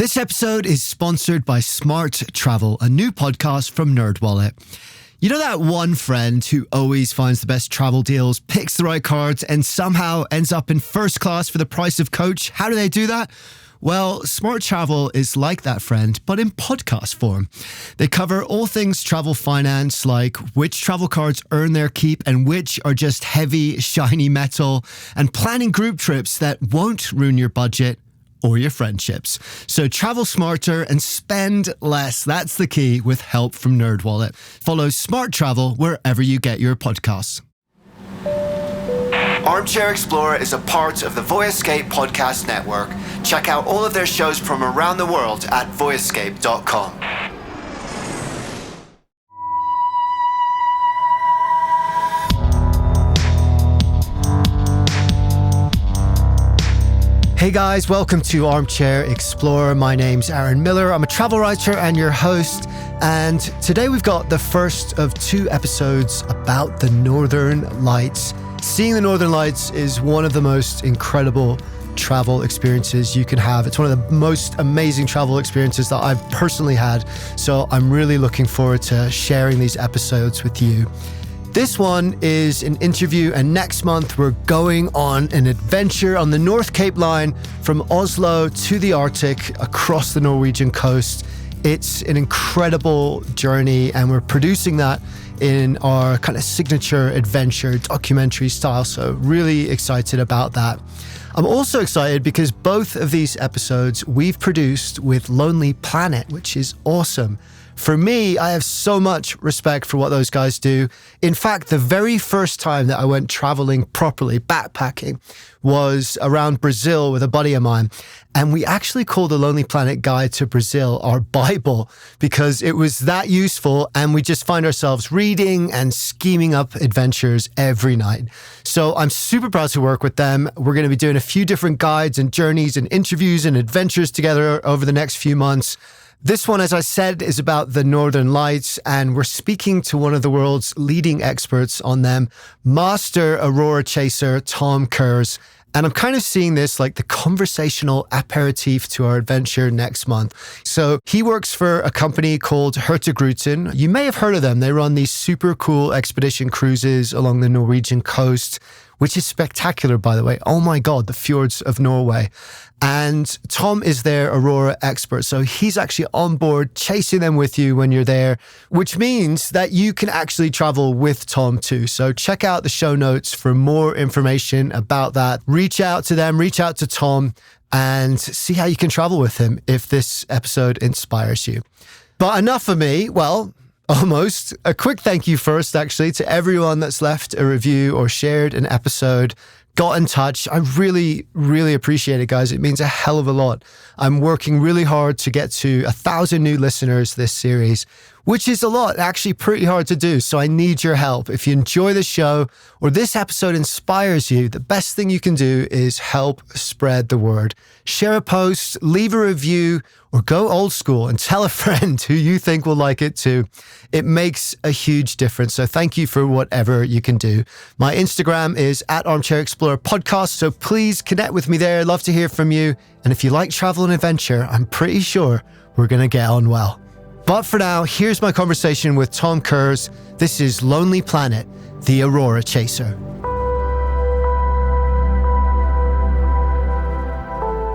This episode is sponsored by Smart Travel, a new podcast from NerdWallet. You know that one friend who always finds the best travel deals, picks the right cards, and somehow ends up in first class for the price of coach? How do they do that? Well, Smart Travel is like that friend, but in podcast form. They cover all things travel finance, like which travel cards earn their keep and which are just heavy, shiny metal, and planning group trips that won't ruin your budget or your friendships. So travel smarter and spend less. That's the key with help from NerdWallet. Follow Smart Travel wherever you get your podcasts. Armchair-Explorer is a part of the Voyescape podcast network. Check out all of their shows from around the world at voyescape.com. Hey guys, welcome to Armchair Explorer. My name's Aaron Miller. I'm a travel writer and your host. And today we've got the first of two episodes about the Northern Lights. Seeing the Northern Lights is one of the most incredible travel experiences you can have. It's one of the most amazing travel experiences that I've personally had. So I'm really looking forward to sharing these episodes with you. This one is an interview, and next month we're going on an adventure on the North Cape line from Oslo to the Arctic across the Norwegian coast. It's an incredible journey, and we're producing that in our kind of signature adventure documentary style. So really excited about that. I'm also excited because both of these episodes we've produced with Lonely Planet, which is awesome. For me, I have so much respect for what those guys do. In fact, the very first time that I went traveling properly, backpacking, was around Brazil with a buddy of mine. And we actually called the Lonely Planet Guide to Brazil our Bible because it was that useful, and we just find ourselves reading and scheming up adventures every night. So I'm super proud to work with them. We're going to be doing a few different guides and journeys and interviews and adventures together over the next few months. This one, as I said, is about the Northern Lights, and we're speaking to one of the world's leading experts on them, Master Aurora chaser Tom Kurz. And I'm kind of seeing this like the conversational aperitif to our adventure next month. So he works for a company called Hurtigruten. You may have heard of them. They run these super cool expedition cruises along the Norwegian coast, which is spectacular, by the way. Oh my God, the fjords of Norway. And Tom is their Aurora expert. So he's actually on board chasing them with you when you're there, which means that you can actually travel with Tom too. So check out the show notes for more information about that. Reach out to them, reach out to Tom, and see how you can travel with him if this episode inspires you. But enough of me. Well, almost. A quick thank you first, actually, to everyone that's left a review or shared an episode, got in touch. I really, really appreciate it, guys. It means a hell of a lot. I'm working really hard to get to 1,000 new listeners this series, which is a lot, actually pretty hard to do. So I need your help. If you enjoy the show or this episode inspires you, the best thing you can do is help spread the word. Share a post, leave a review, or go old school and tell a friend who you think will like it too. It makes a huge difference. So thank you for whatever you can do. My Instagram is @armchair-explorer podcast. So please connect with me there. I'd love to hear from you. And if you like travel and adventure, I'm pretty sure we're going to get on well. But for now, here's my conversation with Tom Kurz. This is Lonely Planet, the Aurora chaser.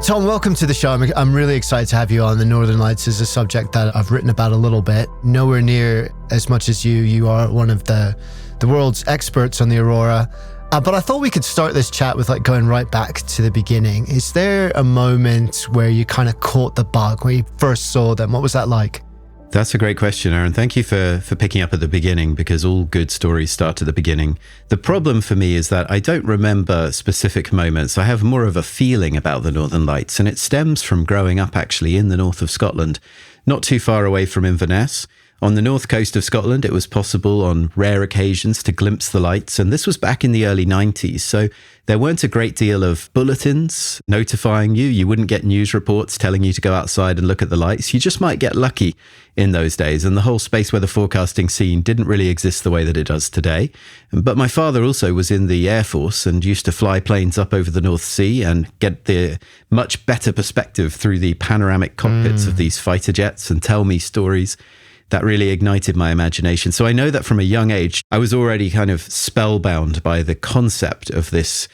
Tom, welcome to the show. I'm really excited to have you on. The Northern Lights is a subject that I've written about a little bit. Nowhere near as much as you. You are one of the world's experts on the Aurora. But I thought we could start this chat with like going right back to the beginning. Is there a moment where you kind of caught the bug, where you first saw them? What was that like? That's a great question, Aaron. Thank you for picking up at the beginning, because all good stories start at the beginning. The problem for me is that I don't remember specific moments. I have more of a feeling about the Northern Lights, and it stems from growing up actually in the north of Scotland, not too far away from Inverness. On the north coast of Scotland, it was possible on rare occasions to glimpse the lights, and this was back in the early 90s, so there weren't a great deal of bulletins notifying you. You wouldn't get news reports telling you to go outside and look at the lights. You just might get lucky in those days, and the whole space weather forecasting scene didn't really exist the way that it does today. But my father also was in the Air Force and used to fly planes up over the North Sea and get the much better perspective through the panoramic cockpits of these fighter jets and tell me stories. That really ignited my imagination. So I know that from a young age, I was already kind of spellbound by the concept of this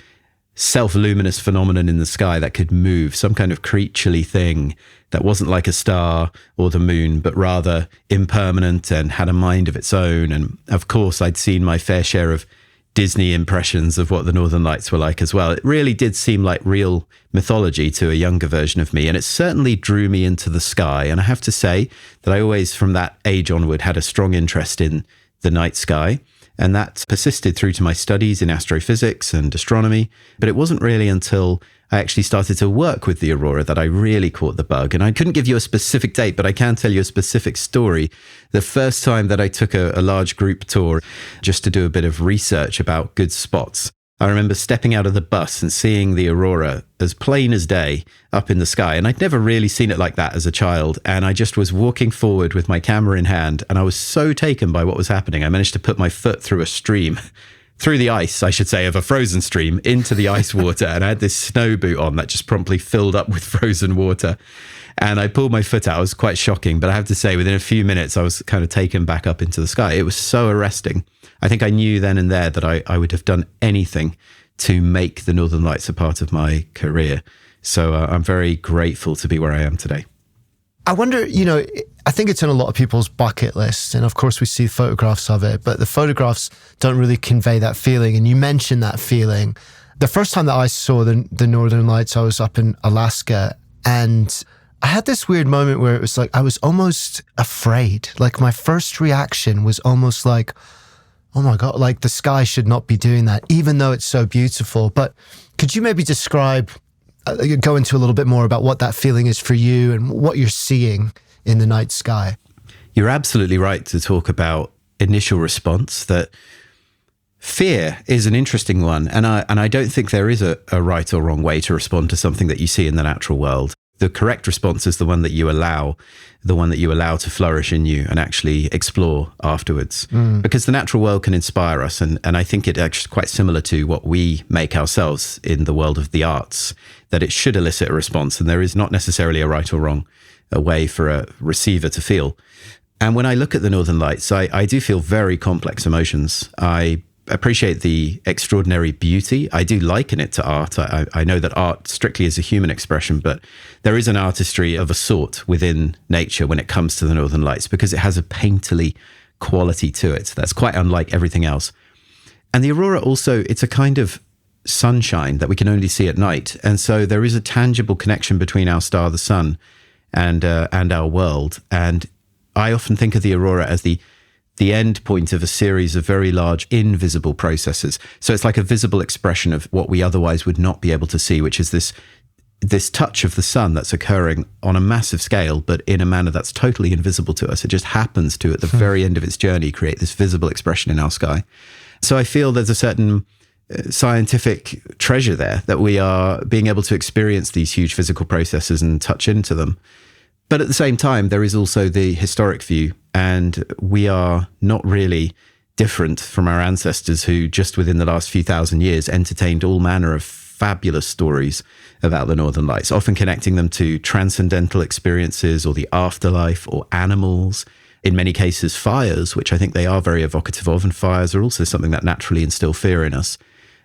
self-luminous phenomenon in the sky that could move, some kind of creaturely thing that wasn't like a star or the moon, but rather impermanent and had a mind of its own. And of course, I'd seen my fair share of Disney impressions of what the Northern Lights were like as well. It really did seem like real mythology to a younger version of me, and it certainly drew me into the sky. And I have to say that I always, from that age onward, had a strong interest in the night sky, and that persisted through to my studies in astrophysics and astronomy. But it wasn't really until I actually started to work with the Aurora that I really caught the bug. And I couldn't give you a specific date, but I can tell you a specific story. The first time that I took a large group tour just to do a bit of research about good spots, I remember stepping out of the bus and seeing the Aurora as plain as day up in the sky. And I'd never really seen it like that as a child. And I just was walking forward with my camera in hand, and I was so taken by what was happening. I managed to put my foot through a stream, through the ice, I should say, of a frozen stream into the ice water. And I had this snow boot on that just promptly filled up with frozen water. And I pulled my foot out. It was quite shocking. But I have to say, within a few minutes, I was kind of taken back up into the sky. It was so arresting. I think I knew then and there that I would have done anything to make the Northern Lights a part of my career. So I'm very grateful to be where I am today. I wonder, I think it's on a lot of people's bucket list. And of course, we see photographs of it, but the photographs don't really convey that feeling. And you mentioned that feeling. The first time that I saw the Northern Lights, I was up in Alaska, and I had this weird moment where it was like I was almost afraid. Like my first reaction was almost like, oh my God, like the sky should not be doing that, even though it's so beautiful. But could you maybe describe, go into a little bit more about what that feeling is for you and what you're seeing in the night sky? You're absolutely right to talk about initial response, that fear is an interesting one. And I don't think there is a right or wrong way to respond to something that you see in the natural world. The correct response is the one that you allow to flourish in you and actually explore afterwards. Because the natural world can inspire us. And I think it's actually quite similar to what we make ourselves in the world of the arts, that it should elicit a response. And there is not necessarily a right or wrong way for a receiver to feel. And when I look at the Northern Lights, I do feel very complex emotions. I appreciate the extraordinary beauty. I do liken it to art. I know that art strictly is a human expression, but there is an artistry of a sort within nature when it comes to the Northern Lights, because it has a painterly quality to it that's quite unlike everything else. And the Aurora also, it's a kind of sunshine that we can only see at night. And so there is a tangible connection between our star, the sun, and our world. And I often think of the Aurora as the end point of a series of very large invisible processes. So it's like a visible expression of what we otherwise would not be able to see, which is this touch of the sun that's occurring on a massive scale, but in a manner that's totally invisible to us. It just happens to, at the very end of its journey, create this visible expression in our sky. So I feel there's a certain scientific treasure there, that we are being able to experience these huge physical processes and touch into them. But at the same time, there is also the historic view, and we are not really different from our ancestors who just within the last few thousand years entertained all manner of fabulous stories about the Northern Lights, often connecting them to transcendental experiences or the afterlife or animals, in many cases fires, which I think they are very evocative of, and fires are also something that naturally instill fear in us.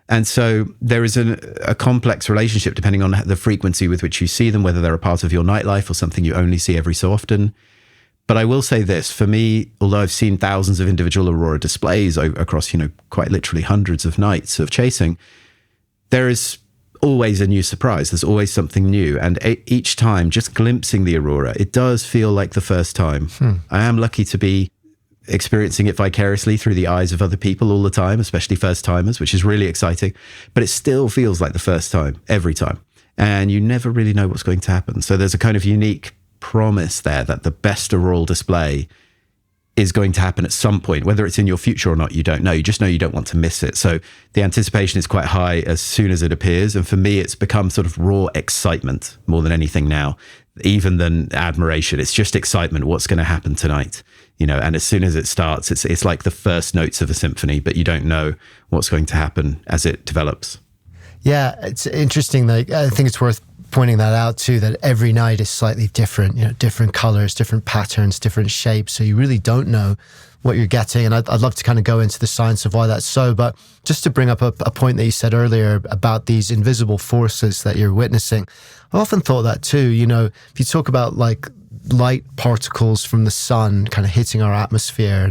And so there is a complex relationship depending on the frequency with which you see them, whether they're a part of your nightlife or something you only see every so often. But I will say this, for me, although I've seen thousands of individual Aurora displays across, quite literally hundreds of nights of chasing, there is always a new surprise. There's always something new. And each time, just glimpsing the Aurora, it does feel like the first time. I am lucky to be experiencing it vicariously through the eyes of other people all the time, especially first timers, which is really exciting. But it still feels like the first time, every time. And you never really know what's going to happen. So there's a kind of unique promise there that the best auroral display is going to happen at some point. Whether it's in your future or not, you don't know. You just know you don't want to miss it. So the anticipation is quite high as soon as it appears. And for me, it's become sort of raw excitement more than anything now, even than admiration. It's just excitement. What's going to happen tonight? And as soon as it starts, it's like the first notes of a symphony, but you don't know what's going to happen as it develops. Yeah, it's interesting. Like, I think it's worth pointing that out too, that every night is slightly different, different colors, different patterns, different shapes. So you really don't know what you're getting. And I'd love to kind of go into the science of why that's so. But just to bring up a point that you said earlier about these invisible forces that you're witnessing, I often thought that too. If you talk about like light particles from the sun kind of hitting our atmosphere,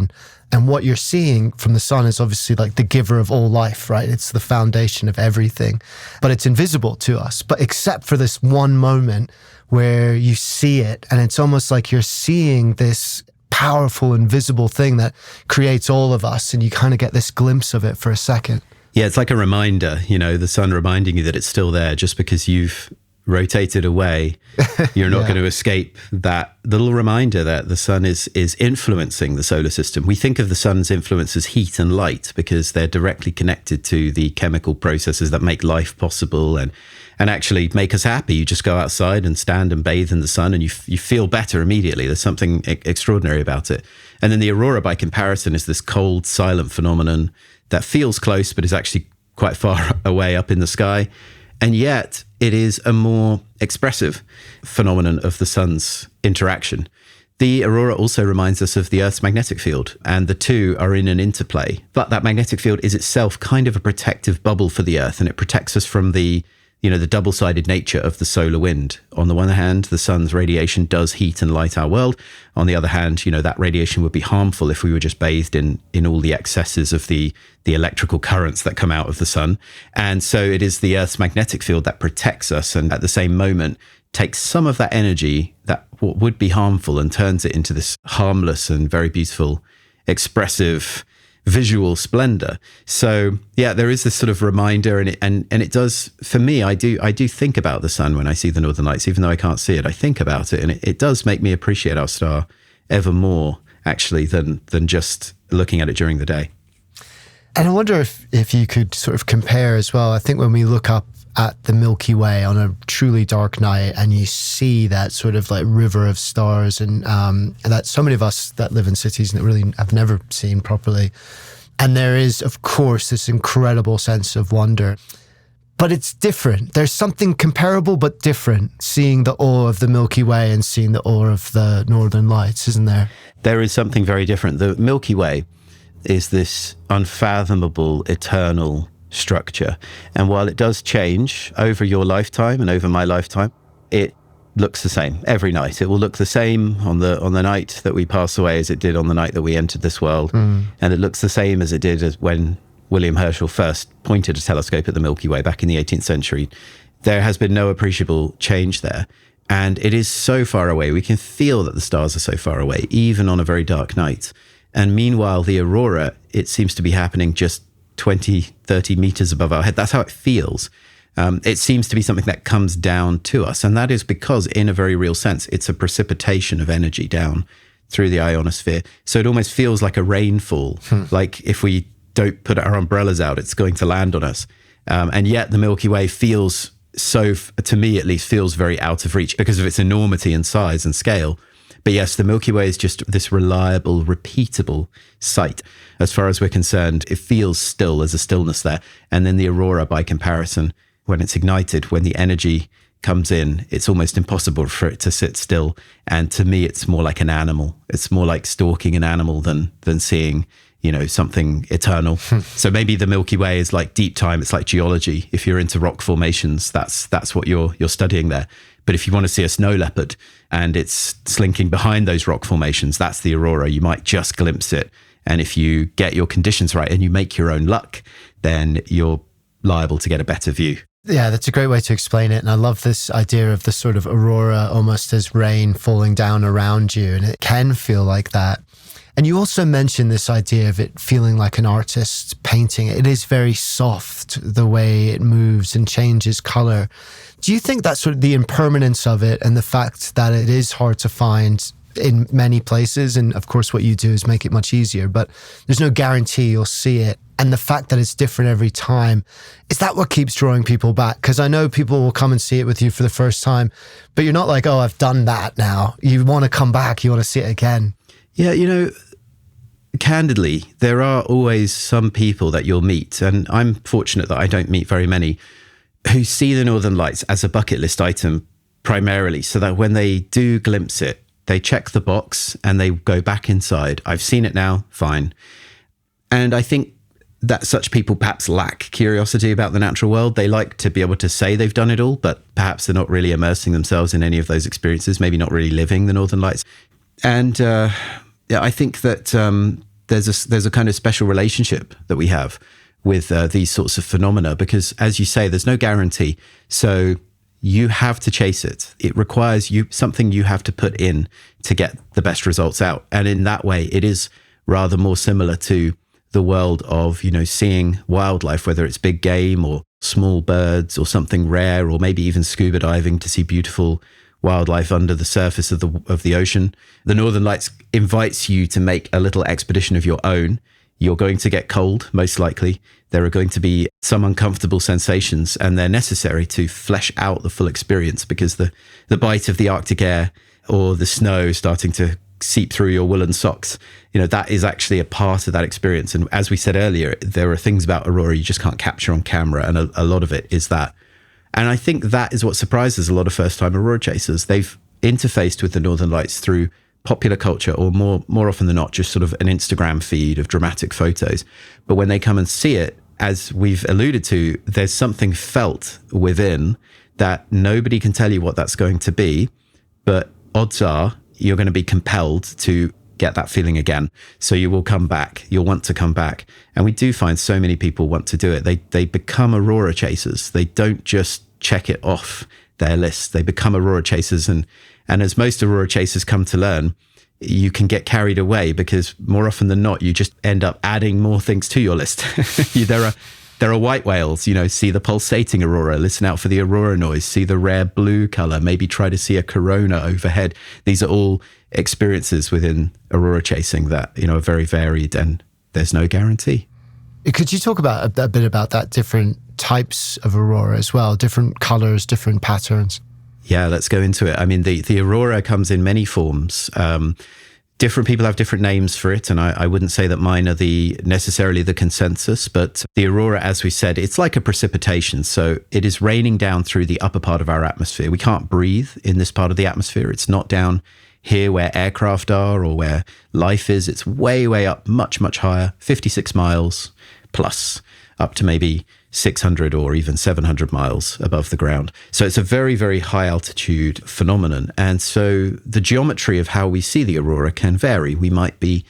and what you're seeing from the sun is obviously like the giver of all life, right? It's the foundation of everything, but it's invisible to us. But except for this one moment where you see it, and it's almost like you're seeing this powerful, invisible thing that creates all of us, and you kind of get this glimpse of it for a second. Yeah, it's like a reminder, the sun reminding you that it's still there. Just because you've rotated away, you're not going to escape that little reminder that the sun is influencing the solar system. We think of the sun's influence as heat and light because they're directly connected to the chemical processes that make life possible and actually make us happy. You just go outside and stand and bathe in the sun and you feel better immediately. There's something extraordinary about it. And then the aurora, by comparison, is this cold, silent phenomenon that feels close but is actually quite far away up in the sky. And yet it is a more expressive phenomenon of the sun's interaction. The aurora also reminds us of the Earth's magnetic field, and the two are in an interplay. But that magnetic field is itself kind of a protective bubble for the Earth, and it protects us from the double-sided nature of the solar wind. On the one hand, the sun's radiation does heat and light our world. On the other hand, that radiation would be harmful if we were just bathed in all the excesses of the electrical currents that come out of the sun. And so it is the Earth's magnetic field that protects us, and at the same moment takes some of that energy that would be harmful and turns it into this harmless and very beautiful, expressive visual splendor. So yeah, there is this sort of reminder, and it does, for me, I do think about the sun when I see the Northern Lights. Even though I can't see it, I think about it, and it does make me appreciate our star ever more actually than just looking at it during the day. And I wonder if you could sort of compare as well. I think when we look up at the Milky Way on a truly dark night and you see that sort of like river of stars, and that so many of us that live in cities that really have never seen properly. And there is, of course, this incredible sense of wonder. But it's different. There's something comparable but different, seeing the awe of the Milky Way and seeing the awe of the Northern Lights, isn't there? There is something very different. The Milky Way is this unfathomable, eternal structure. And while it does change over your lifetime and over my lifetime, it looks the same every night. It will look the same on the night that we pass away as it did on the night that we entered this world. And it looks the same as it did when William Herschel first pointed a telescope at the Milky Way back in the 18th century. There has been no appreciable change there. And it is so far away. We can feel that the stars are so far away, even on a very dark night. And meanwhile, the aurora, it seems to be happening just 20, 30 meters above our head. That's how it feels. It seems to be something that comes down to us. And that is because, in a very real sense, it's a precipitation of energy down through the ionosphere. So it almost feels like a rainfall. Like if we don't put our umbrellas out, it's going to land on us. And yet the Milky Way feels so, to me at least, feels very out of reach because of its enormity and size and scale. But yes, the Milky Way is just this reliable, repeatable sight. As far as we're concerned, it feels still. There's a stillness there. And then the aurora, by comparison, when it's ignited, when the energy comes in, it's almost impossible for it to sit still. And to me, it's more like an animal. It's more like stalking an animal than seeing, something eternal. So maybe the Milky Way is like deep time. It's like geology. If you're into rock formations, that's what you're studying there. But if you want to see a snow leopard and it's slinking behind those rock formations, that's the aurora. You might just glimpse it. And if you get your conditions right and you make your own luck, then you're liable to get a better view. Yeah, that's a great way to explain it. And I love this idea of the sort of aurora almost as rain falling down around you. And it can feel like that. And you also mentioned this idea of it feeling like an artist painting. It is very soft, the way it moves and changes color. Do you think that's sort of the impermanence of it and the fact that it is hard to find in many places. And of course, what you do is make it much easier, but there's no guarantee you'll see it. And the fact that it's different every time, is that what keeps drawing people back? Because I know people will come and see it with you for the first time, but you're not like, oh, I've done that now. You want to come back, you want to see it again. Yeah, candidly, there are always some people that you'll meet, and I'm fortunate that I don't meet very many, who see the Northern Lights as a bucket list item primarily, so that when they do glimpse it, they check the box and they go back inside. I've seen it now, fine. And I think that such people perhaps lack curiosity about the natural world. They like to be able to say they've done it all, but perhaps they're not really immersing themselves in any of those experiences, maybe not really living the Northern Lights. And I think that there's a kind of special relationship that we have with these sorts of phenomena, because as you say, there's no guarantee. So you have to chase it. It requires something you have to put in to get the best results out. And in that way, it is rather more similar to the world of, seeing wildlife, whether it's big game or small birds or something rare, or maybe even scuba diving to see beautiful wildlife under the surface of the ocean. The Northern Lights invites you to make a little expedition of your own. You're going to get cold, most likely. There are going to be some uncomfortable sensations, and they're necessary to flesh out the full experience, because the bite of the Arctic air or the snow starting to seep through your woolen socks, that is actually a part of that experience. And as we said earlier, there are things about Aurora you just can't capture on camera, and a lot of it is that. And I think that is what surprises a lot of first-time Aurora chasers. They've interfaced with the Northern Lights through popular culture, or more often than not, just sort of an Instagram feed of dramatic photos. But when they come and see it, as we've alluded to, there's something felt within that nobody can tell you what that's going to be, but odds are you're going to be compelled to get that feeling again. So you will come back. You'll want to come back. And we do find so many people want to do it. They become Aurora chasers. They don't just check it off their list. They become Aurora chasers. And as most Aurora chasers come to learn, you can get carried away, because more often than not, you just end up adding more things to your list. There are white whales, see the pulsating aurora, listen out for the aurora noise, see the rare blue color, maybe try to see a corona overhead. These are all experiences within aurora chasing that, are very varied, and there's no guarantee. Could you talk about a bit about that, different types of aurora as well, different colors, different patterns? Yeah, let's go into it. I mean, the aurora comes in many forms. Different people have different names for it, and I wouldn't say that mine are necessarily the consensus, but the aurora, as we said, it's like a precipitation. So it is raining down through the upper part of our atmosphere. We can't breathe in this part of the atmosphere. It's not down here where aircraft are or where life is. It's way, way up, much, much higher, 56 miles plus, up to maybe 600 or even 700 miles above the ground. So it's a very, very high altitude phenomenon. And so the geometry of how we see the aurora can vary. We might be,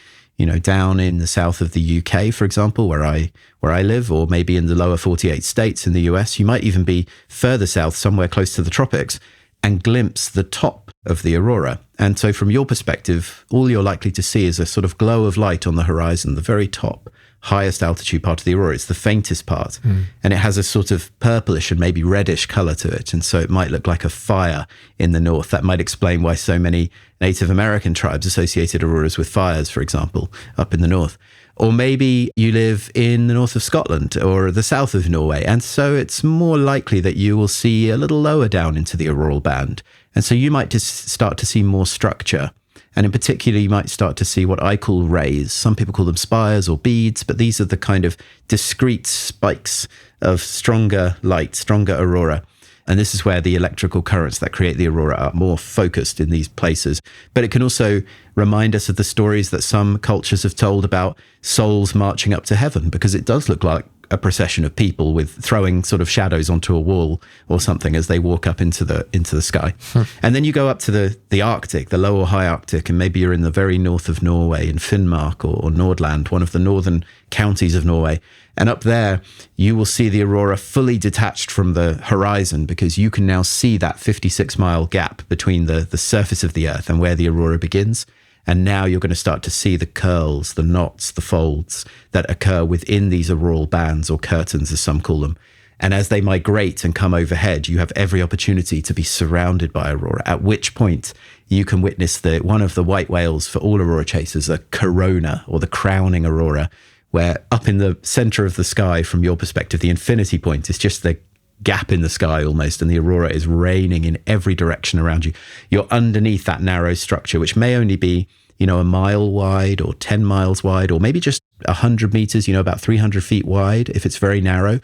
down in the south of the UK, for example, where I live, or maybe in the lower 48 states in the US. You might even be further south, somewhere close to the tropics, and glimpse the top of the aurora. And so from your perspective, all you're likely to see is a sort of glow of light on the horizon, the very top, highest altitude part of the aurora. It's the faintest part, and it has a sort of purplish and maybe reddish color to it. And so it might look like a fire in the north. That might explain why so many Native American tribes associated auroras with fires, for example, up in the north. Or maybe you live in the north of Scotland or the south of Norway, and so it's more likely that you will see a little lower down into the auroral band. And so you might just start to see more structure. And in particular, you might start to see what I call rays. Some people call them spires or beads, but these are the kind of discrete spikes of stronger light, stronger aurora. And this is where the electrical currents that create the aurora are more focused in these places. But it can also remind us of the stories that some cultures have told about souls marching up to heaven, because it does look like a procession of people with throwing sort of shadows onto a wall or something as they walk up into the sky. And then you go up to the Arctic, the low or high Arctic, and maybe you're in the very north of Norway, in Finnmark or Nordland, one of the northern counties of Norway. And up there, you will see the aurora fully detached from the horizon, because you can now see that 56-mile gap between the surface of the Earth and where the aurora begins. And now you're going to start to see the curls, the knots, the folds that occur within these auroral bands, or curtains as some call them. And as they migrate and come overhead, you have every opportunity to be surrounded by aurora, at which point you can witness one of the white whales for all aurora chasers, a corona, or the crowning aurora, where up in the center of the sky, from your perspective, the infinity point is just the gap in the sky almost, and the aurora is raining in every direction around you. You're underneath that narrow structure, which may only be, a mile wide or 10 miles wide, or maybe just 100 meters, about 300 feet wide if it's very narrow,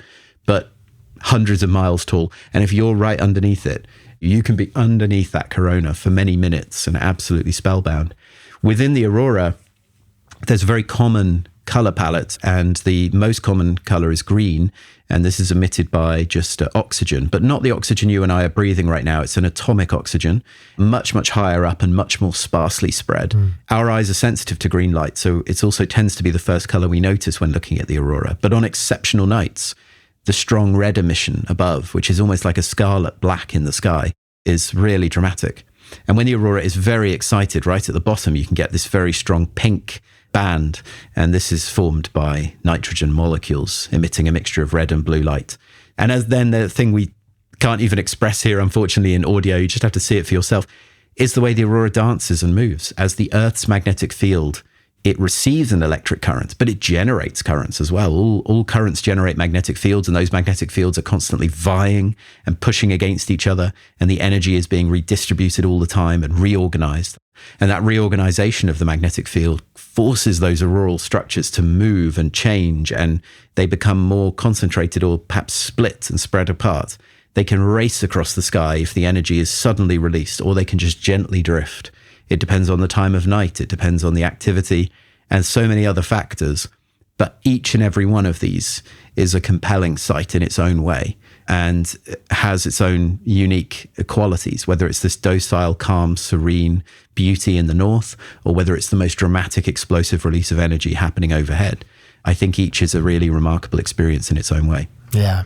but hundreds of miles tall. And if you're right underneath it, you can be underneath that corona for many minutes and absolutely spellbound. Within the aurora, there's a very common color palette, and the most common color is green. And this is emitted by just oxygen, but not the oxygen you and I are breathing right now. It's an atomic oxygen, much, much higher up and much more sparsely spread. Our eyes are sensitive to green light, so it also tends to be the first color we notice when looking at the aurora. But on exceptional nights, the strong red emission above, which is almost like a scarlet black in the sky, is really dramatic. And when the aurora is very excited, right at the bottom, you can get this very strong pink band, and this is formed by nitrogen molecules emitting a mixture of red and blue light. And as then the thing we can't even express here, unfortunately, in audio, you just have to see it for yourself, is the way the aurora dances and moves. As the Earth's magnetic field, it receives an electric current, but it generates currents as well. All currents generate magnetic fields, and those magnetic fields are constantly vying and pushing against each other, and the energy is being redistributed all the time and reorganized. And that reorganization of the magnetic field forces those auroral structures to move and change, and they become more concentrated or perhaps split and spread apart. They can race across the sky if the energy is suddenly released, or they can just gently drift. It depends on the time of night, it depends on the activity, and so many other factors. But each and every one of these is a compelling sight in its own way and has its own unique qualities, whether it's this docile, calm, serene beauty in the north, or whether it's the most dramatic, explosive release of energy happening overhead. I think each is a really remarkable experience in its own way. Yeah.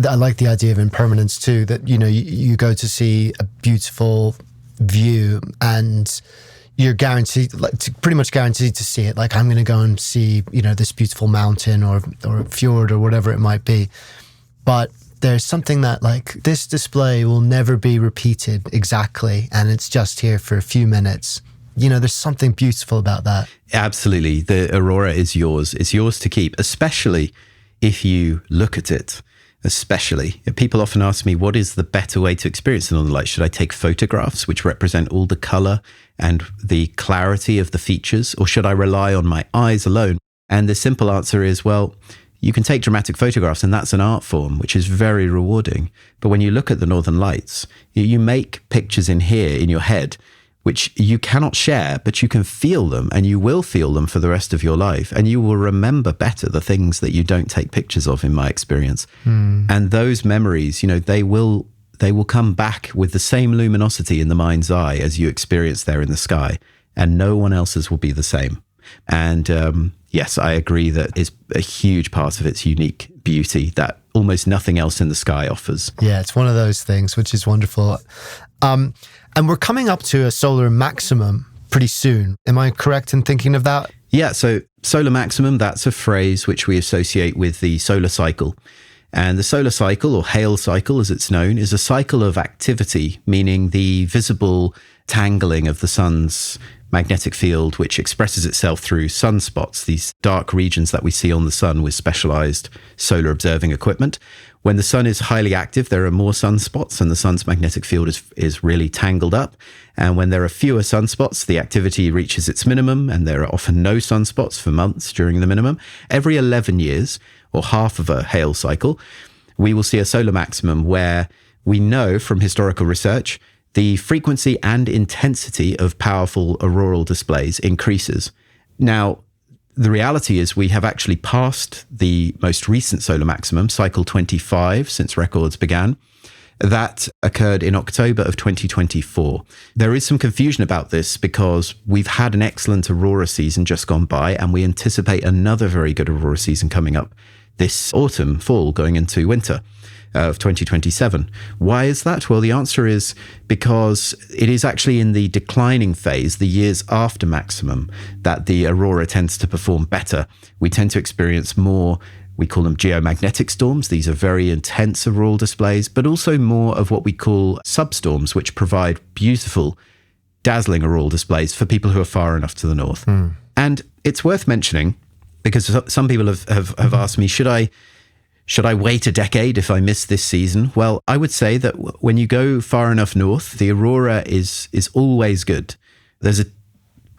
I like the idea of impermanence too, that, you go to see a beautiful view and you're guaranteed, pretty much guaranteed to see it. Like, I'm going to go and see, this beautiful mountain or a fjord or whatever it might be. But there's something that, like, this display will never be repeated exactly, and it's just here for a few minutes. There's something beautiful about that. Absolutely. The aurora is yours. It's yours to keep, especially if you look at it. Especially, people often ask me, what is the better way to experience the northern lights? Should I take photographs which represent all the color and the clarity of the features, or should I rely on my eyes alone? And the simple answer is, well, you can take dramatic photographs, and that's an art form, which is very rewarding. But when you look at the northern lights, you make pictures in here in your head, which you cannot share, but you can feel them, and you will feel them for the rest of your life. And you will remember better the things that you don't take pictures of, in my experience. And those memories, they will come back with the same luminosity in the mind's eye as you experience there in the sky, and no one else's will be the same. And yes, I agree that it's a huge part of its unique beauty that almost nothing else in the sky offers. Yeah, it's one of those things, which is wonderful. And we're coming up to a solar maximum pretty soon. Am I correct in thinking of that? Yeah, so solar maximum, that's a phrase which we associate with the solar cycle. And the solar cycle, or Hale cycle as it's known, is a cycle of activity, meaning the visible tangling of the sun's magnetic field, which expresses itself through sunspots, these dark regions that we see on the sun with specialized solar observing equipment. When the sun is highly active, there are more sunspots, and the sun's magnetic field is really tangled up. And when there are fewer sunspots, the activity reaches its minimum, and there are often no sunspots for months during the minimum. Every 11 years, or half of a Hale cycle, we will see a solar maximum where we know from historical research the frequency and intensity of powerful auroral displays increases. Now, the reality is we have actually passed the most recent solar maximum, cycle 25, since records began. That occurred in October of 2024. There is some confusion about this because we've had an excellent aurora season just gone by, and we anticipate another very good aurora season coming up this autumn, fall, going into winter of 2027. Why is that? Well, the answer is because it is actually in the declining phase, the years after maximum, that the aurora tends to perform better. We tend to experience more, we call them geomagnetic storms. These are very intense auroral displays, but also more of what we call substorms, which provide beautiful dazzling auroral displays for people who are far enough to the north. And it's worth mentioning, because some people have asked me, should I wait a decade if I miss this season? Well, I would say that when you go far enough north, the aurora is always good. There's a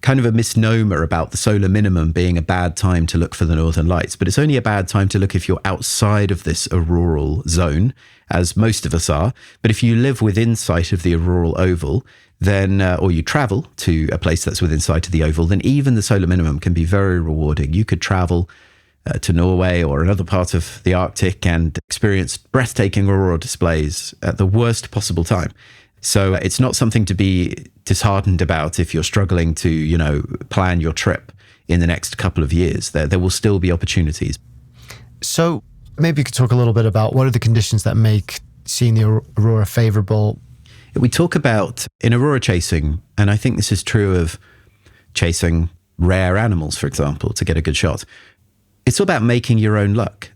kind of a misnomer about the solar minimum being a bad time to look for the northern lights, but it's only a bad time to look if you're outside of this auroral zone, as most of us are. But if you live within sight of the auroral oval, then, or you travel to a place that's within sight of the oval, then even the solar minimum can be very rewarding. You could travel to Norway or another part of the Arctic and experience breathtaking aurora displays at the worst possible time. So it's not something to be disheartened about if you're struggling to, plan your trip in the next couple of years. There will still be opportunities. So maybe you could talk a little bit about what are the conditions that make seeing the aurora favorable. We talk about in aurora chasing, and I think this is true of chasing rare animals, for example, to get a good shot. It's all about making your own luck.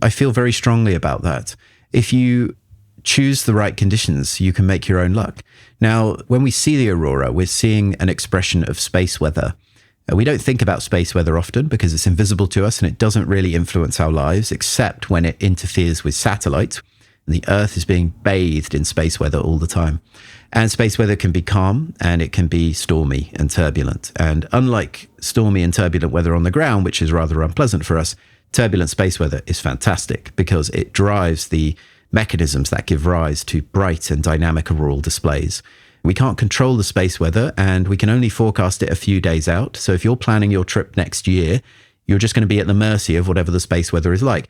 I feel very strongly about that. If you choose the right conditions, you can make your own luck. Now, when we see the aurora, we're seeing an expression of space weather. We don't think about space weather often because it's invisible to us and it doesn't really influence our lives, except when it interferes with satellites. The Earth is being bathed in space weather all the time. And space weather can be calm and it can be stormy and turbulent. And unlike stormy and turbulent weather on the ground, which is rather unpleasant for us, turbulent space weather is fantastic because it drives the mechanisms that give rise to bright and dynamic auroral displays. We can't control the space weather and we can only forecast it a few days out. So if you're planning your trip next year, you're just going to be at the mercy of whatever the space weather is like.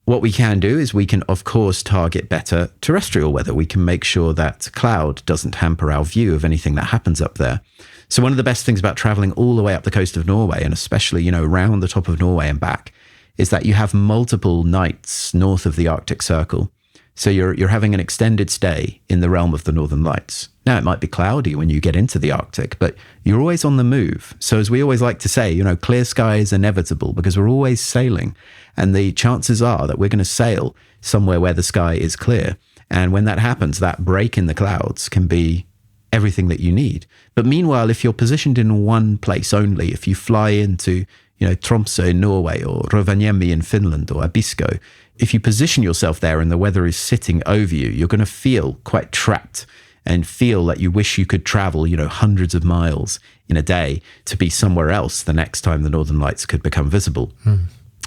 What we can do is we can, of course, target better terrestrial weather. We can make sure that cloud doesn't hamper our view of anything that happens up there. So one of the best things about traveling all the way up the coast of Norway, and especially, around the top of Norway and back, is that you have multiple nights north of the Arctic Circle. So you're having an extended stay in the realm of the Northern Lights. Now, it might be cloudy when you get into the Arctic, but you're always on the move. So as we always like to say, clear sky is inevitable because we're always sailing. And the chances are that we're going to sail somewhere where the sky is clear. And when that happens, that break in the clouds can be everything that you need. But meanwhile, if you're positioned in one place only, if you fly into Tromsø in Norway or Rovaniemi in Finland or Abisko, if you position yourself there and the weather is sitting over you, you're going to feel quite trapped and feel that you wish you could travel, hundreds of miles in a day to be somewhere else the next time the Northern Lights could become visible.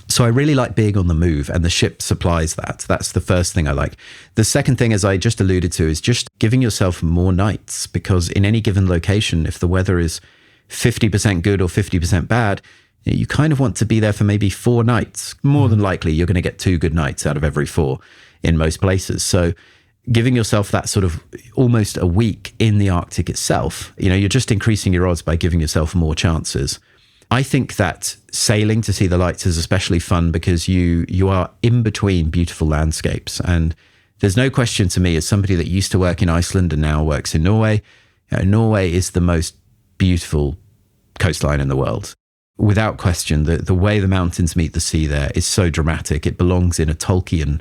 So I really like being on the move, and the ship supplies that. That's the first thing I like. The second thing, as I just alluded to, is just giving yourself more nights, because in any given location, if the weather is 50% good or 50% bad, you kind of want to be there for maybe 4 nights. More than likely, you're going to get 2 good nights out of every 4 in most places. So giving yourself that sort of almost a week in the Arctic itself, you're just increasing your odds by giving yourself more chances. I think that sailing to see the lights is especially fun because you are in between beautiful landscapes. And there's no question to me, as somebody that used to work in Iceland and now works in Norway, Norway is the most beautiful coastline in the world. Without question, the way the mountains meet the sea there is so dramatic. It belongs in a Tolkien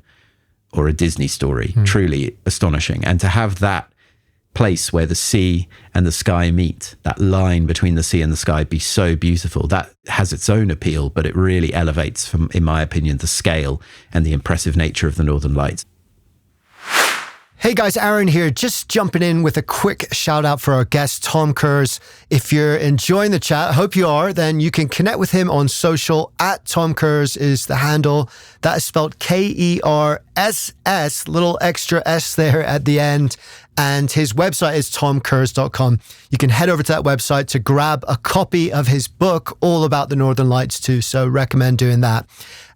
or a Disney story. Truly astonishing. And to have that place where the sea and the sky meet, that line between the sea and the sky, be so beautiful, that has its own appeal, but it really elevates, from, in my opinion, the scale and the impressive nature of the Northern Lights. Hey guys, Aaron here, just jumping in with a quick shout out for our guest, Tom Kurz. If you're enjoying the chat, hope you are, then you can connect with him on social. @Tom Kurz is the handle. That is spelled Kerss, little extra S there at the end. And his website is tomkurz.com. You can head over to that website to grab a copy of his book all about the Northern Lights too. So recommend doing that.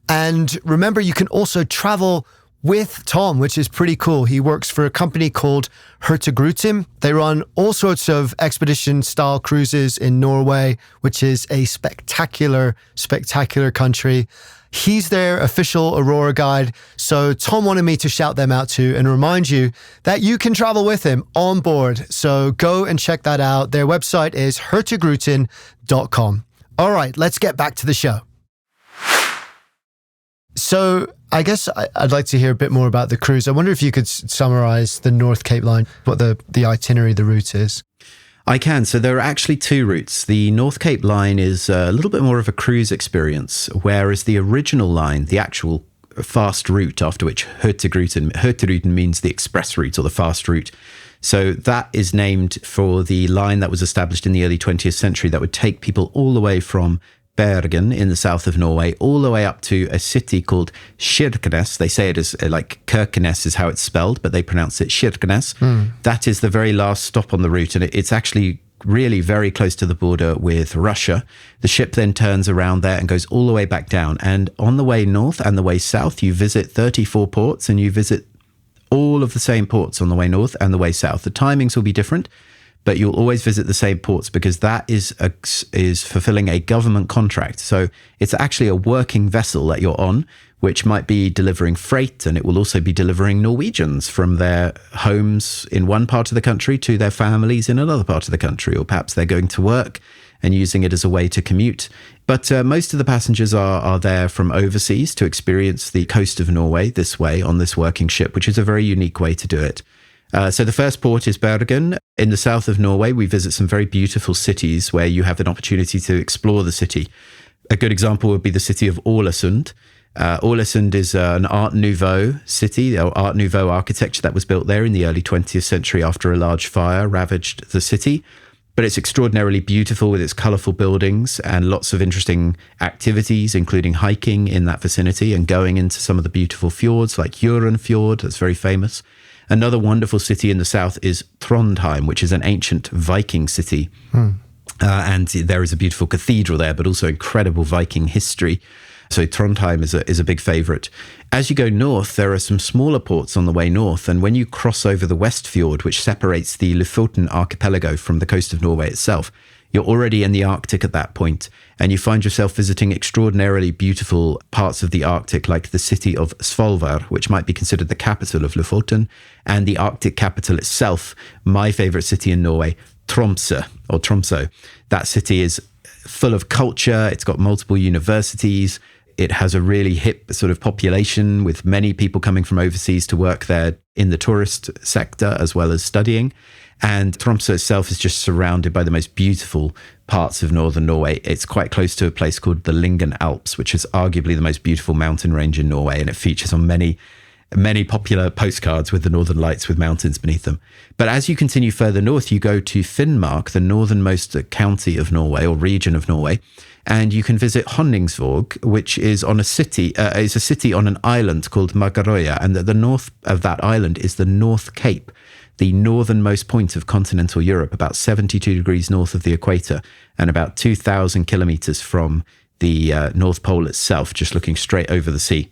And remember, you can also travel with Tom, which is pretty cool. He works for a company called Hurtigruten. They run all sorts of expedition-style cruises in Norway, which is a spectacular, spectacular country. He's their official Aurora guide. So Tom wanted me to shout them out too and remind you that you can travel with him on board. So go and check that out. Their website is hurtigruten.com. All right, let's get back to the show. So I guess I'd like to hear a bit more about the cruise. I wonder if you could summarize the North Cape line, what the itinerary, the route is. I can. So there are actually two routes. The North Cape line is a little bit more of a cruise experience, whereas the original line, the actual fast route, after which Hurtigruten means the express route or the fast route. So that is named for the line that was established in the early 20th century that would take people all the way from Bergen in the south of Norway, all the way up to a city called Kirkenes. They say it is like Kirkenes is how it's spelled, but they pronounce it Kirkenes. That is the very last stop on the route, and it's actually really very close to the border with Russia. The ship then turns around there and goes all the way back down. And on the way north and the way south, you visit 34 ports, and you visit all of the same ports on the way north and the way south. The timings will be different, but you'll always visit the same ports because that is fulfilling a government contract. So it's actually a working vessel that you're on, which might be delivering freight, and it will also be delivering Norwegians from their homes in one part of the country to their families in another part of the country, or perhaps they're going to work and using it as a way to commute. But most of the passengers are there from overseas to experience the coast of Norway this way on this working ship, which is a very unique way to do it. So the first port is Bergen. In the south of Norway, we visit some very beautiful cities where you have an opportunity to explore the city. A good example would be the city of Ålesund. Ålesund is an Art Nouveau city, or Art Nouveau architecture that was built there in the early 20th century after a large fire ravaged the city. But it's extraordinarily beautiful with its colourful buildings and lots of interesting activities, including hiking in that vicinity and going into some of the beautiful fjords like Jøren Fjord, that's very famous. Another wonderful city in the south is Trondheim, which is an ancient Viking city. And there is a beautiful cathedral there, but also incredible Viking history. So Trondheim is a big favourite. As you go north, there are some smaller ports on the way north. And when you cross over the West Fjord, which separates the Lofoten archipelago from the coast of Norway itself, you're already in the Arctic at that point, and you find yourself visiting extraordinarily beautiful parts of the Arctic, like the city of Svolvær, which might be considered the capital of Lofoten, and the Arctic capital itself, my favourite city in Norway, Tromsø. That city is full of culture. It's got multiple universities. It has a really hip sort of population with many people coming from overseas to work there in the tourist sector as well as studying. And Tromsø itself is just surrounded by the most beautiful parts of northern Norway. It's quite close to a place called the Lyngen Alps, which is arguably the most beautiful mountain range in Norway. And it features on many popular postcards with the northern lights with mountains beneath them. But as you continue further north, you go to Finnmark, the northernmost county of Norway or region of Norway. And you can visit Honningsvåg, which is a city on an island called Magaroya. And the north of that island is the North Cape, the northernmost point of continental Europe, about 72 degrees north of the equator and about 2,000 kilometers from the North Pole itself, just looking straight over the sea.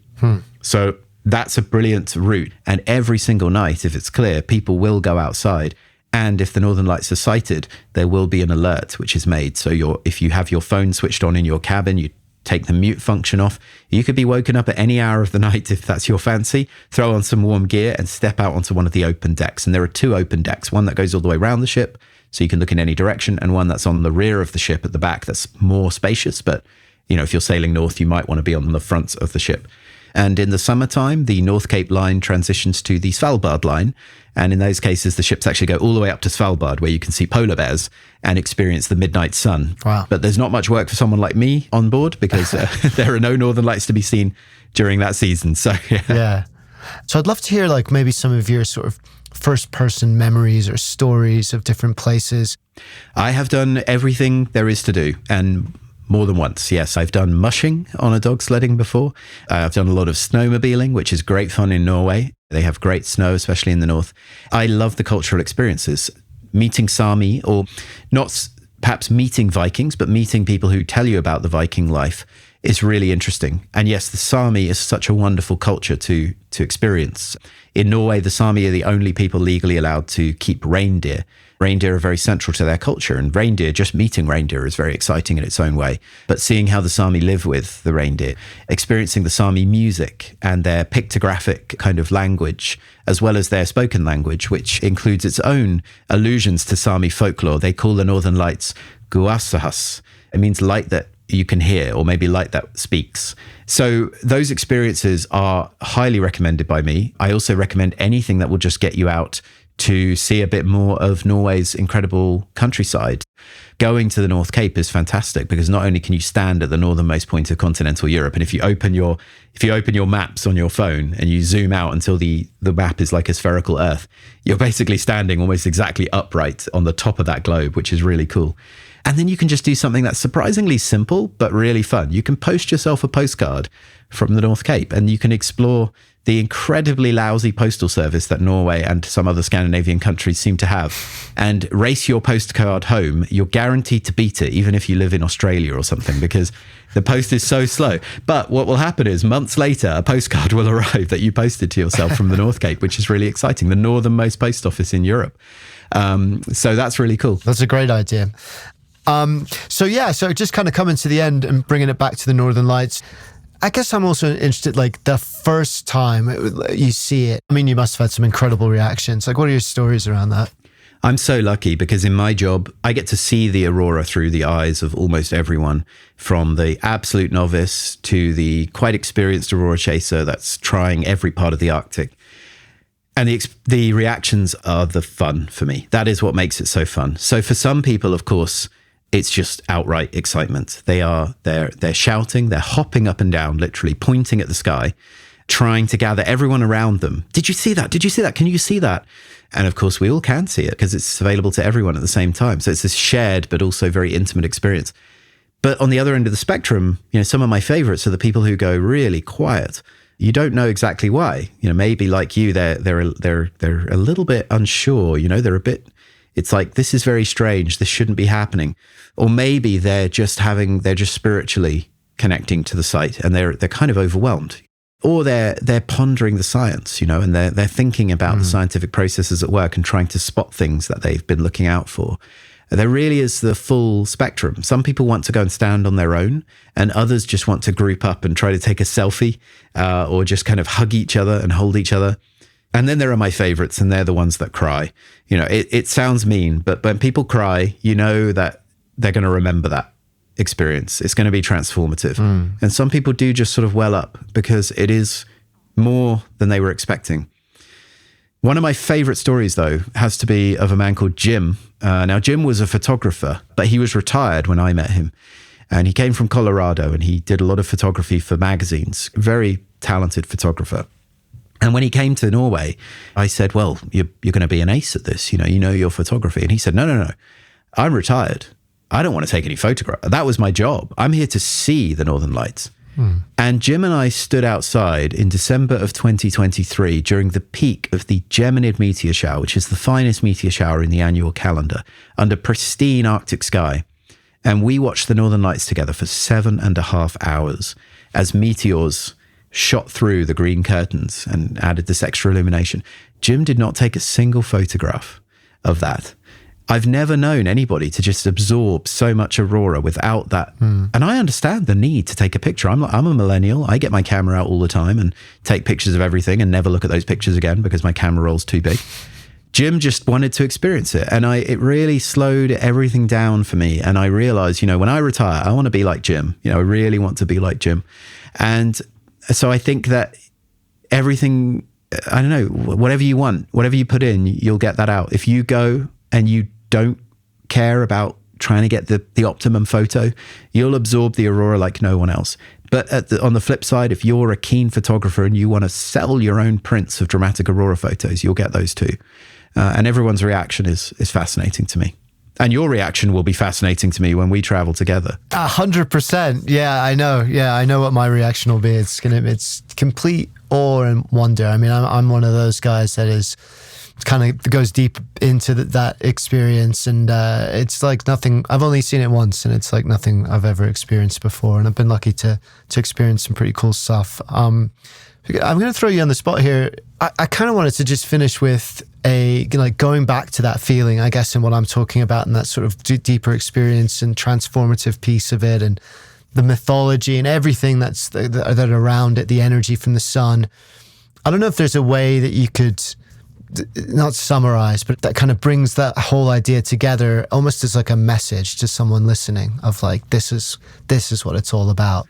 So that's a brilliant route. And every single night, if it's clear, people will go outside. And if the Northern Lights are sighted, there will be an alert which is made. So if you have your phone switched on in your cabin, you take the mute function off. You could be woken up at any hour of the night if that's your fancy. Throw on some warm gear and step out onto one of the open decks. And there are two open decks, one that goes all the way around the ship, so you can look in any direction, and one that's on the rear of the ship at the back that's more spacious. But, if you're sailing north, you might want to be on the front of the ship. And in the summertime, the North Cape line transitions to the Svalbard line. And in those cases, the ships actually go all the way up to Svalbard, where you can see polar bears and experience the midnight sun. Wow. But there's not much work for someone like me on board because there are no northern lights to be seen during that season. So, yeah. So I'd love to hear maybe some of your sort of first-person memories or stories of different places. I have done everything there is to do, and more than once, yes. I've done mushing on a dog sledding before. I've done a lot of snowmobiling, which is great fun in Norway. They have great snow, especially in the north. I love the cultural experiences. Meeting Sami, or not perhaps meeting Vikings, but meeting people who tell you about the Viking life is really interesting. And yes, the Sami is such a wonderful culture to experience. In Norway, the Sami are the only people legally allowed to keep reindeer. Reindeer are very central to their culture, and just meeting reindeer is very exciting in its own way. But seeing how the Sami live with the reindeer, experiencing the Sami music and their pictographic kind of language, as well as their spoken language, which includes its own allusions to Sami folklore. They call the Northern Lights guasahas. It means light that you can hear, or maybe light that speaks. So those experiences are highly recommended by me. I also recommend anything that will just get you out to see a bit more of Norway's incredible countryside. Going to the North Cape is fantastic because not only can you stand at the northernmost point of continental Europe, and if you open your maps on your phone and you zoom out until the map is like a spherical Earth, you're basically standing almost exactly upright on the top of that globe, which is really cool. And then you can just do something that's surprisingly simple, but really fun. You can post yourself a postcard from the North Cape and you can explore the incredibly lousy postal service that Norway and some other Scandinavian countries seem to have, and race your postcard home. You're guaranteed to beat it, even if you live in Australia or something, because the post is so slow. But what will happen is months later, a postcard will arrive that you posted to yourself from the North Cape, which is really exciting. The northernmost post office in Europe. So that's really cool. That's a great idea. So just kind of coming to the end and bringing it back to the Northern Lights, I guess I'm also interested, like the first time you see it, I mean, you must have had some incredible reactions. Like, what are your stories around that? I'm so lucky because in my job, I get to see the Aurora through the eyes of almost everyone, from the absolute novice to the quite experienced Aurora chaser that's trying every part of the Arctic. And the reactions are the fun for me. That is what makes it so fun. So for some people, of course, it's just outright excitement. They're shouting, they're hopping up and down, literally pointing at the sky, trying to gather everyone around them. Did you see that? Did you see that? Can you see that? And of course, we all can see it because it's available to everyone at the same time. So it's this shared but also very intimate experience. But on the other end of the spectrum, some of my favorites are the people who go really quiet. You don't know exactly why. Maybe like you, they're a little bit unsure. They're a bit. It's like, this is very strange. This shouldn't be happening. Or maybe they're just spiritually connecting to the site and they're kind of overwhelmed. Or they're pondering the science, and they're thinking about the scientific processes at work and trying to spot things that they've been looking out for. There really is the full spectrum. Some people want to go and stand on their own, and others just want to group up and try to take a selfie or just kind of hug each other and hold each other. And then there are my favorites, and they're the ones that cry. It sounds mean, but when people cry, that they're going to remember that experience. It's going to be transformative. And some people do just sort of well up because it is more than they were expecting. One of my favorite stories, though, has to be of a man called Jim. Now, Jim was a photographer, but he was retired when I met him. And he came from Colorado, and he did a lot of photography for magazines. Very talented photographer. And when he came to Norway, I said, well, you're going to be an ace at this. You know your photography. And he said, no. I'm retired. I don't want to take any photographs. That was my job. I'm here to see the Northern Lights. And Jim and I stood outside in December of 2023 during the peak of the Geminid meteor shower, which is the finest meteor shower in the annual calendar, under pristine Arctic sky. And we watched the Northern Lights together for 7.5 hours as meteors shot through the green curtains and added this extra illumination. Jim did not take a single photograph of that. I've never known anybody to just absorb so much aurora without that. And I understand the need to take a picture. I'm a millennial. I get my camera out all the time and take pictures of everything and never look at those pictures again because my camera roll's too big. Jim just wanted to experience it. And it really slowed everything down for me. And I realized, when I retire, I want to be like Jim. I really want to be like Jim. And so I think that everything, I don't know, whatever you want, whatever you put in, you'll get that out. If you go and you don't care about trying to get the optimum photo, you'll absorb the aurora like no one else. But on the flip side, if you're a keen photographer and you want to sell your own prints of dramatic aurora photos, you'll get those too. And everyone's reaction is fascinating to me. And your reaction will be fascinating to me when we travel together. 100%. Yeah, I know. Yeah, I know what my reaction will be. It's complete awe and wonder. I mean, I'm one of those guys that is kind of goes deep into that experience, and it's like nothing. I've only seen it once, and it's like nothing I've ever experienced before. And I've been lucky to experience some pretty cool stuff. I'm going to throw you on the spot here. I kind of wanted to just finish with going back to that feeling, I guess, and what I'm talking about, and that sort of deeper experience and transformative piece of it, and the mythology and everything that's that around it, the energy from the sun. I don't know if there's a way that you could not summarize, but that kind of brings that whole idea together almost as like a message to someone listening of like, this is what it's all about.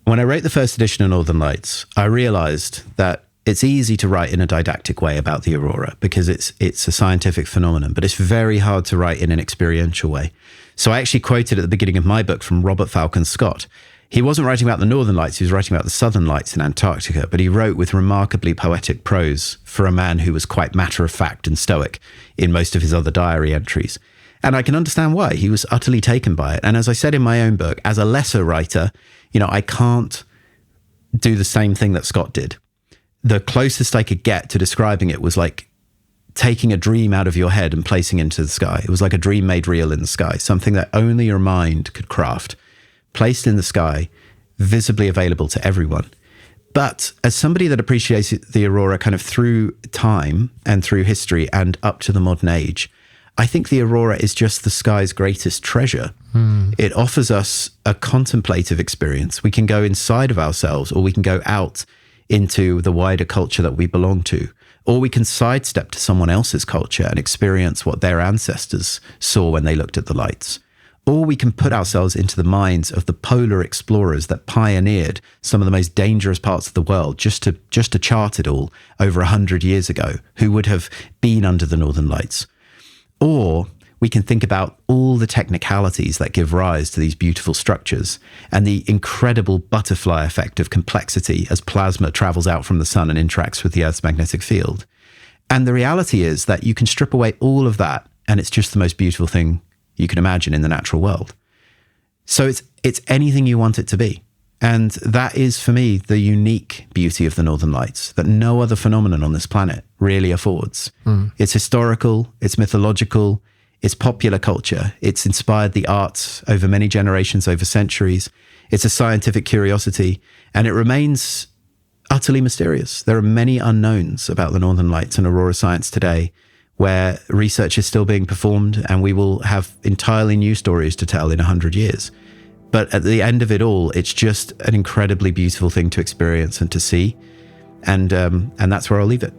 When I wrote the first edition of Northern Lights, I realized that It's easy to write in a didactic way about the aurora because it's a scientific phenomenon, but it's very hard to write in an experiential way. So I actually quoted at the beginning of my book from Robert Falcon Scott. He wasn't writing about the Northern Lights, he was writing about the Southern Lights in Antarctica, but he wrote with remarkably poetic prose for a man who was quite matter-of-fact and stoic in most of his other diary entries. And I can understand why. He was utterly taken by it. And as I said in my own book, as a lesser writer, I can't do the same thing that Scott did. The closest I could get to describing it was like taking a dream out of your head and placing it into the sky. It was like a dream made real in the sky, something that only your mind could craft, placed in the sky, visibly available to everyone. But as somebody that appreciates the aurora kind of through time and through history and up to the modern age, I think the aurora is just the sky's greatest treasure. It offers us a contemplative experience. We can go inside of ourselves, or we can go out into the wider culture that we belong to, or we can sidestep to someone else's culture and experience what their ancestors saw when they looked at the lights. Or we can put ourselves into the minds of the polar explorers that pioneered some of the most dangerous parts of the world just to chart it all over 100 years ago, who would have been under the Northern Lights. Or we can think about all the technicalities that give rise to these beautiful structures and the incredible butterfly effect of complexity as plasma travels out from the sun and interacts with the Earth's magnetic field. And the reality is that you can strip away all of that, and it's just the most beautiful thing you can imagine in the natural world. So it's anything you want it to be. And that is, for me, the unique beauty of the Northern Lights that no other phenomenon on this planet really affords. It's historical, it's mythological, it's popular culture. It's inspired the arts over many generations, over centuries. It's a scientific curiosity, and it remains utterly mysterious. There are many unknowns about the Northern Lights and aurora science today, where research is still being performed, and we will have entirely new stories to tell in 100 years. But at the end of it all, it's just an incredibly beautiful thing to experience and to see. And that's where I'll leave it.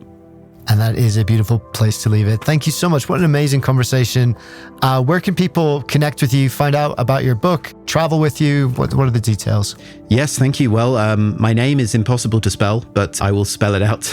And that is a beautiful place to leave it. Thank you so much. What an amazing conversation. Where can people connect with you, find out about your book, travel with you? What are the details? Yes, thank you. Well, my name is impossible to spell, but I will spell it out.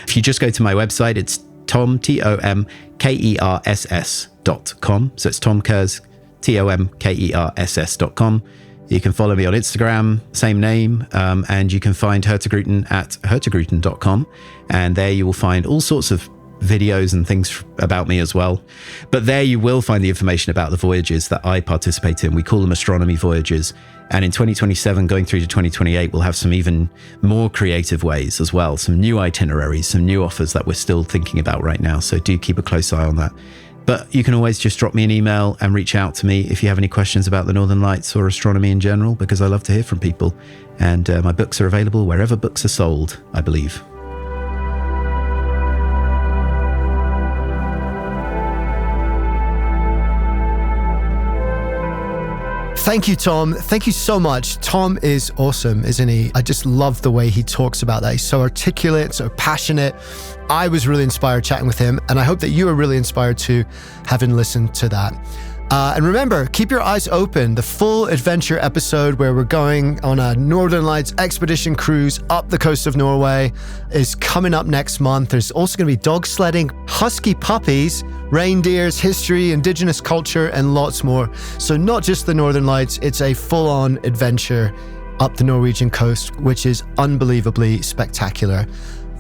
If you just go to my website, it's tomkerss.com. So it's Tom Kerrs, tomkerss.com. You can follow me on Instagram, same name, and you can find Hurtigruten at hurtigruten.com. And there you will find all sorts of videos and things about me as well. But there you will find the information about the voyages that I participate in. We call them astronomy voyages. And in 2027, going through to 2028, we'll have some even more creative ways as well, some new itineraries, some new offers that we're still thinking about right now. So do keep a close eye on that. But you can always just drop me an email and reach out to me if you have any questions about the Northern Lights or astronomy in general, because I love to hear from people. And my books are available wherever books are sold, I believe. Thank you, Tom. Thank you so much. Tom is awesome, isn't he? I just love the way he talks about that. He's so articulate, so passionate. I was really inspired chatting with him, and I hope that you are really inspired too, having listened to that. And remember, keep your eyes open. The full adventure episode where we're going on a Northern Lights expedition cruise up the coast of Norway is coming up next month. There's also going to be dog sledding, husky puppies, reindeers, history, indigenous culture, and lots more. So not just the Northern Lights, it's a full-on adventure up the Norwegian coast, which is unbelievably spectacular.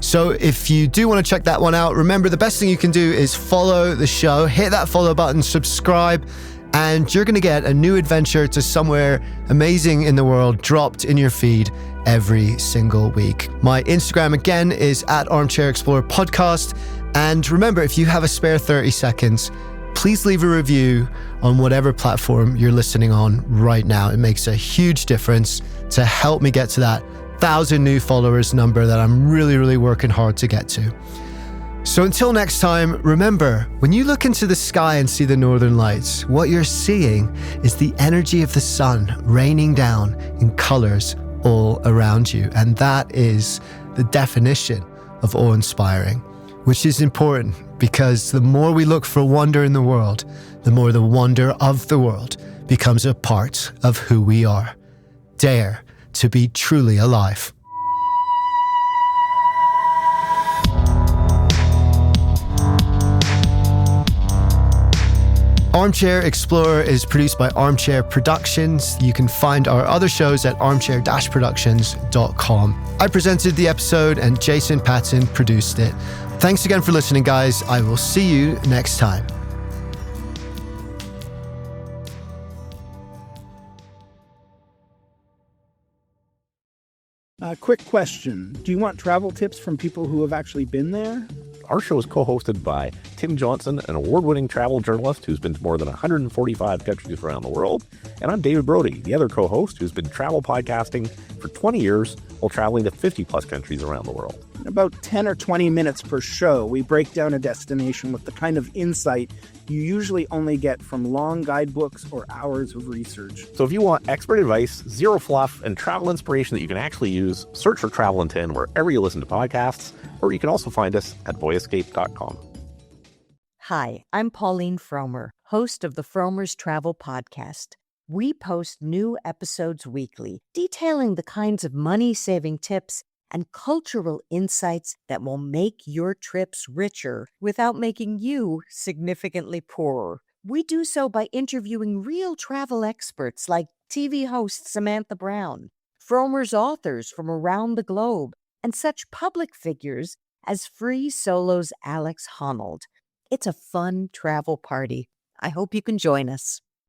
So if you do want to check that one out, remember the best thing you can do is follow the show, hit that follow button, subscribe, and you're going to get a new adventure to somewhere amazing in the world dropped in your feed every single week. My Instagram again is at armchair-explorer podcast. And remember, if you have a spare 30 seconds, please leave a review on whatever platform you're listening on right now. It makes a huge difference to help me get to that 1,000 new followers number that I'm really, really working hard to get to. So until next time, remember, when you look into the sky and see the Northern Lights, what you're seeing is the energy of the sun raining down in colors all around you. And that is the definition of awe-inspiring, which is important because the more we look for wonder in the world, the more the wonder of the world becomes a part of who we are. Dare to be truly alive. Armchair Explorer is produced by Armchair Productions. You can find our other shows at armchair-productions.com. I presented the episode and Jason Patton produced it. Thanks again for listening, guys. I will see you next time. Quick question. Do you want travel tips from people who have actually been there? Our show is co-hosted by Tim Johnson, an award-winning travel journalist who's been to more than 145 countries around the world. And I'm David Brody, the other co-host who's been travel podcasting for 20 years while traveling to 50-plus countries around the world. About 10 or 20 minutes per show, we break down a destination with the kind of insight you usually only get from long guidebooks or hours of research. So if you want expert advice, zero fluff, and travel inspiration that you can actually use, search for Travel in 10 wherever you listen to podcasts, or you can also find us at boyescape.com. Hi, I'm Pauline Fromer, host of the Fromer's Travel Podcast. We post new episodes weekly, detailing the kinds of money-saving tips and cultural insights that will make your trips richer without making you significantly poorer. We do so by interviewing real travel experts like TV host Samantha Brown, Fromer's authors from around the globe, and such public figures as Free Solo's Alex Honnold. It's a fun travel party. I hope you can join us.